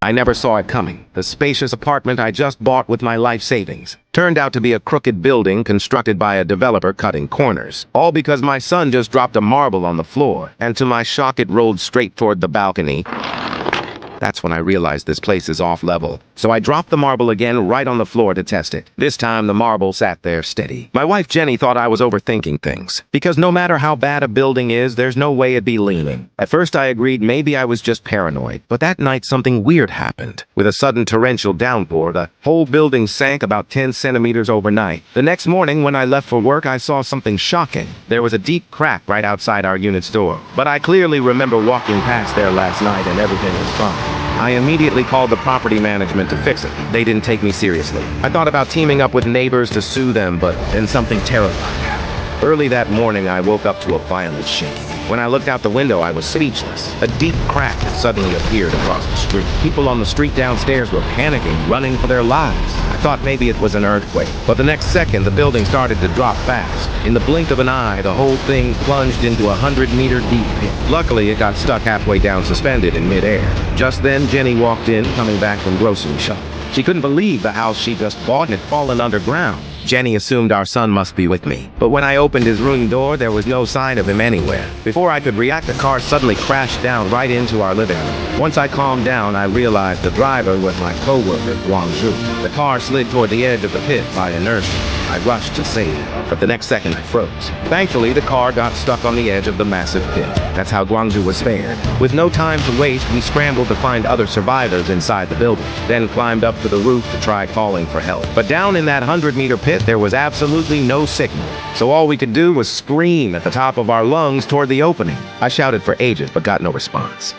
I never saw it coming. The spacious apartment I just bought with my life savings turned out to be a crooked building constructed by a developer cutting corners. All because my son just dropped a marble on the floor, and to my shock it rolled straight toward the balcony. That's when I realized this place is off level. So I dropped the marble again right on the floor to test it. This time the marble sat there steady. My wife Jenny thought I was overthinking things, because no matter how bad a building is, there's no way it'd be leaning. At first I agreed maybe I was just paranoid, but that night something weird happened. With a sudden torrential downpour, the whole building sank about 10 centimeters overnight. The next morning when I left for work, I saw something shocking. There was a deep crack right outside our unit's door, but I clearly remember walking past there last night and everything was fine. I immediately called the property management to fix it. They didn't take me seriously. I thought about teaming up with neighbors to sue them, but then something terrifying happened. Early that morning, I woke up to a violent shaking. When I looked out the window, I was speechless. A deep crack had suddenly appeared across the street. People on the street downstairs were panicking, running for their lives. I thought maybe it was an earthquake, but the next second, the building started to drop fast. In the blink of an eye, the whole thing plunged into a 100-meter deep pit. Luckily, it got stuck halfway down, suspended in midair. Just then, Jenny walked in, coming back from grocery shopping. She couldn't believe the house she just bought had fallen underground. Jenny assumed our son must be with me, but when I opened his room door, there was no sign of him anywhere. Before I could react, the car suddenly crashed down right into our living room. Once I calmed down, I realized the driver was my co-worker, Guangzhou. The car slid toward the edge of the pit by inertia. I rushed to save him, but the next second I froze. Thankfully, the car got stuck on the edge of the massive pit. That's how Guangzhou was spared. With no time to waste, we scrambled to find other survivors inside the building, then climbed up to the roof to try calling for help. But down in that 100-meter pit, there was absolutely no signal. So all we could do was scream at the top of our lungs toward the opening. I shouted for ages, but got no response.